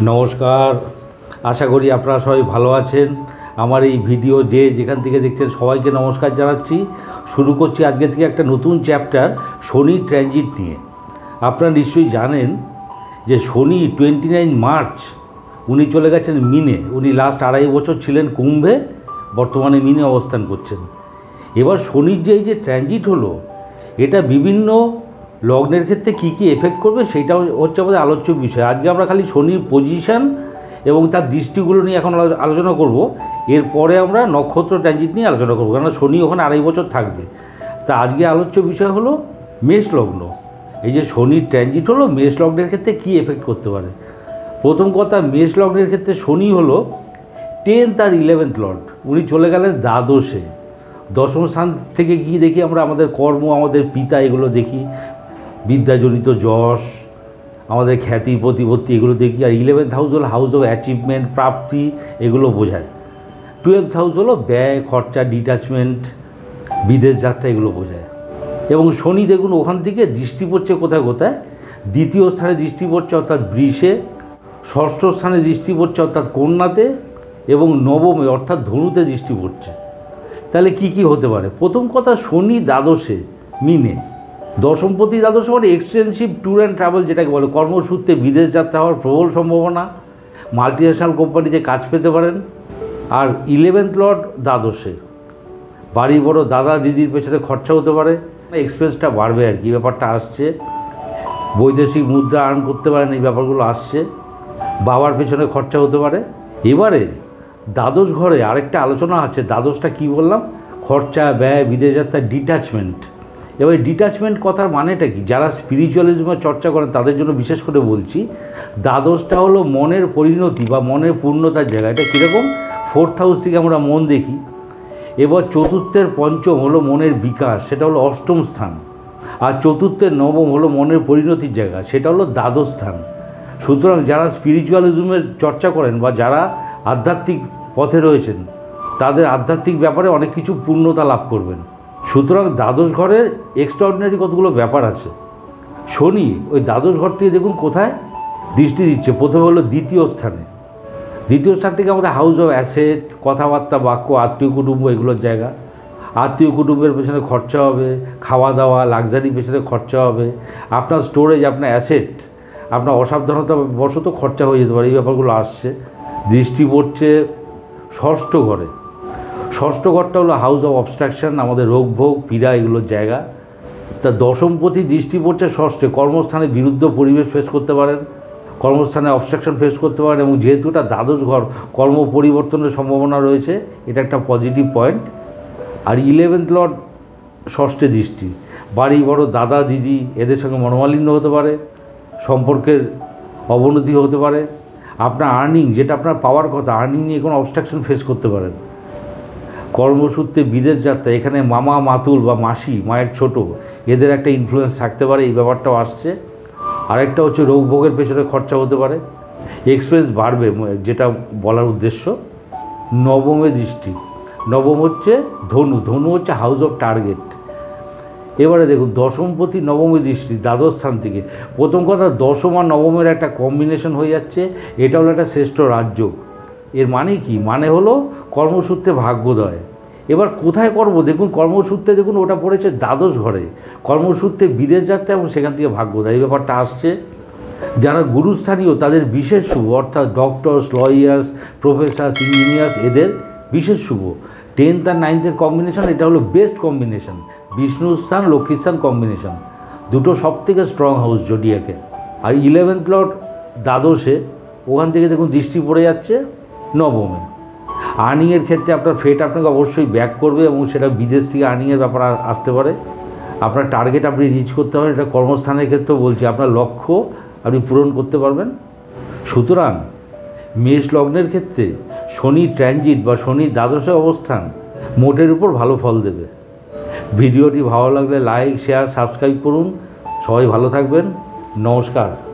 নমস্কার, আশা করি আপনারা সবাই ভালো আছেন। আমার এই ভিডিও যে যেখান থেকে দেখছেন সবাইকে নমস্কার জানাচ্ছি। শুরু করছি আজকে থেকে একটা নতুন চ্যাপ্টার শনি ট্রানজিট নিয়ে। আপনারা নিশ্চয়ই জানেন যে শনি 29 মার্চ উনি চলে গেছেন মিনে। উনি লাস্ট 2.5 বছর ছিলেন কুম্ভে, বর্তমানে মিনে অবস্থান করছেন। এবার শনির যে এই যে ট্রানজিট হলো, এটা বিভিন্ন লগ্নের ক্ষেত্রে কী কী এফেক্ট করবে সেটাও হচ্ছে আমাদের আলোচ্য বিষয়। আজকে আমরা খালি শনির পজিশান এবং তার দৃষ্টিগুলো নিয়ে এখন আলোচনা করব। এরপরে আমরা নক্ষত্র ট্রানজিট নিয়ে আলোচনা করব, কেননা শনি ওখানে 2.5 বছর থাকবে। তা আজকে আলোচ্য বিষয় হলো মেষ লগ্ন। এই যে শনির ট্রানজিট হলো, মেষ লগ্নের ক্ষেত্রে কী এফেক্ট করতে পারে। প্রথম কথা, মেষ লগ্নের ক্ষেত্রে শনি হলো 10th আর 11th লর্ড। উনি চলে গেলেন দ্বাদশে। দশম স্থান থেকে গিয়ে দেখি আমরা আমাদের কর্ম, আমাদের পিতা, এগুলো দেখি, বিদ্যাজনিত যশ, আমাদের খ্যাতি প্রতিপত্তি, এগুলো দেখি। আর 11th হাউস হলো হাউস অফ অ্যাচিভমেন্ট, প্রাপ্তি, এগুলো বোঝায়। 12th হাউস হলো ব্যয়, খরচা, ডিট্যাচমেন্ট, বিদেশ যাত্রা, এগুলো বোঝায়। এবং শনি দেখুন ওখান থেকে দৃষ্টি পড়ছে কোথায় কোথায়। দ্বিতীয় স্থানে দৃষ্টি পড়ছে অর্থাৎ বৃষে, ষষ্ঠ স্থানে দৃষ্টি পড়ছে অর্থাৎ কন্যাতে, এবং নবমে অর্থাৎ ধনুতে দৃষ্টি পড়ছে। তাহলে কি কি হতে পারে? প্রথম কথা, শনি দ্বাদশে মিনে। দশমপতি দ্বাদশে মানে এক্সটেন্সিভ ট্যুর অ্যান্ড ট্রাভেল, যেটাকে বলে কর্মসূত্রে বিদেশ যাত্রা হওয়ার প্রবল সম্ভাবনা, মাল্টিন্যাশনাল কোম্পানিতে কাজ পেতে পারেন। আর 11th লর্ড দ্বাদশে, বাড়ি বড় দাদা দিদির পেছনে খরচা হতে পারে, এক্সপেন্সটা বাড়বে আর কি, ব্যাপারটা আসছে। বৈদেশিক মুদ্রা আর্ন করতে পারেন, এই ব্যাপারগুলো আসছে। বাবার পেছনে খরচা হতে পারে। এবারে দ্বাদশ ঘরে আরেকটা আলোচনা আছে। দ্বাদশটা কি বললাম? খরচা, ব্যয়, বিদেশ যাত্রা, ডিট্যাচমেন্ট। এবার ডিট্যাচমেন্ট কথার মানেটা কি? যারা স্পিরিচুয়ালিজমের চর্চা করেন তাদের জন্য বিশেষ করে বলছি। দ্বাদশটা হলো মনের পরিণতি বা মনের পূর্ণতার জায়গা। এটা কীরকম? 4th হাউস থেকে আমরা মন দেখি। এবার চতুর্থের পঞ্চম হলো মনের বিকাশ, সেটা হলো অষ্টম স্থান। আর চতুর্থের নবম হলো মনের পরিণতির জায়গা, সেটা হলো দ্বাদশ স্থান। সুতরাং যারা স্পিরিচুয়ালিজমের চর্চা করেন বা যারা আধ্যাত্মিক পথে রয়েছেন, তাদের আধ্যাত্মিক ব্যাপারে অনেক কিছু পূর্ণতা লাভ করবেন। সুতরাং দ্বাদশ ঘরের এক্সট্রাঅর্ডিনারি কতগুলো ব্যাপার আছে। শনি ওই দ্বাদশ ঘর থেকে দেখুন কোথায় দৃষ্টি দিচ্ছে। প্রথমে হলো দ্বিতীয় স্থানে। দ্বিতীয় স্থান থেকে আমাদের হাউস অফ অ্যাসেট, কথাবার্তা, বাক্য, আত্মীয় কুটুম্ব, এগুলোর জায়গা। আত্মীয় কুটুম্বের পেছনে খরচা হবে, খাওয়া দাওয়া, লাক্সারি পেছনে খরচা হবে। আপনার স্টোরেজ, আপনার অ্যাসেট, আপনার অসাবধানতা বশত খরচা হয়ে যেতে পারে, এই ব্যাপারগুলো আসছে। দৃষ্টি পড়ছে ষষ্ঠ ঘরে। ষষ্ঠ ঘরটা হলো হাউস অফ অবস্ট্রাকশন, আমাদের রোগ ভোগ, পীড়া, এগুলোর জায়গা। তা দশমপতি দৃষ্টি পড়ছে ষষ্ঠে। কর্মস্থানে বিরুদ্ধ পরিবেশ ফেস করতে পারেন, কর্মস্থানে অবস্ট্রাকশন ফেস করতে পারেন। এবং যেহেতু এটা দ্বাদশ ঘর, কর্ম পরিবর্তনের সম্ভাবনা রয়েছে, এটা একটা পজিটিভ পয়েন্ট। আর 11th লর্ড ষষ্ঠে দৃষ্টি। বাড়ি বড় দাদা দিদি, এদের সঙ্গে মনোমালিন্য হতে পারে, সম্পর্কের অবনতি হতে পারে। আপনার আর্নিং, যেটা আপনার পাওয়ার কথা, আর্নিং নিয়ে কোনো অবস্ট্রাকশন ফেস করতে পারেন। কর্মসূত্রে বিদেশ যাত্রা, এখানে মামা, মাতুল বা মাসি, মায়ের ছোট, এদের একটা ইনফ্লুয়েন্স থাকতে পারে, এই ব্যাপারটাও আসছে। আরেকটা হচ্ছে রোগ ভোগের পেছনে খরচা হতে পারে, এক্সপেন্স বাড়বে, যেটা বলার উদ্দেশ্য। নবমে দৃষ্টি। নবম হচ্ছে ধনু। ধনু হচ্ছে হাউস অফ টার্গেট। এবারে দেখুন দশমপতি নবমী দৃষ্টি দ্বাদশ স্থান থেকে। প্রথম কথা, দশম আর নবমের একটা কম্বিনেশন হয়ে যাচ্ছে। এটা হলো একটা শ্রেষ্ঠ রাজযোগ। এর মানে কি? মানে হলো কর্মসূত্রে ভাগ্যোদয়। এবার কোথায় কর্ম? দেখুন কর্মসূত্রে দেখুন ওটা পড়েছে দ্বাদশ ঘরে। কর্মসূত্রে বিদেশ যাত্রা এবং সেখান থেকে ভাগ্যোদয়, এই ব্যাপারটা আসছে। যারা গুরুস্থানীয় তাদের বিশেষ শুভ, অর্থাৎ ডক্টরস, লয়ার্স, প্রফেসর্স, ইঞ্জিনিয়ার্স, এদের বিশেষ শুভ। 10th আর 9th কম্বিনেশন, এটা হলো বেস্ট কম্বিনেশন। বিষ্ণু স্থান, লক্ষ্মী স্থান কম্বিনেশন, দুটো সব থেকে স্ট্রং হাউস জোডিয়াকে। আর 11th লর্ড দ্বাদশে, ওখান থেকে দেখুন দৃষ্টি পড়ে যাচ্ছে নবমে। আর্নিংয়ের ক্ষেত্রে আপনার ফেট আপনাকে অবশ্যই ব্যাক করবে, এবং সেটা বিদেশ থেকে আর্নিংয়ের ব্যাপার আসতে পারে। আপনার টার্গেট আপনি রিচ করতে পারেন। এটা কর্মস্থানের ক্ষেত্রেও বলছি, আপনার লক্ষ্য আপনি পূরণ করতে পারবেন। সুতরাং মেষ লগ্নের ক্ষেত্রে শনি ট্রানজিট বা শনি দ্বাদশে অবস্থান মোটের উপর ভালো ফল দেবে। ভিডিওটি ভালো লাগলে লাইক, শেয়ার, সাবস্ক্রাইব করুন। সবাই ভালো থাকবেন। নমস্কার।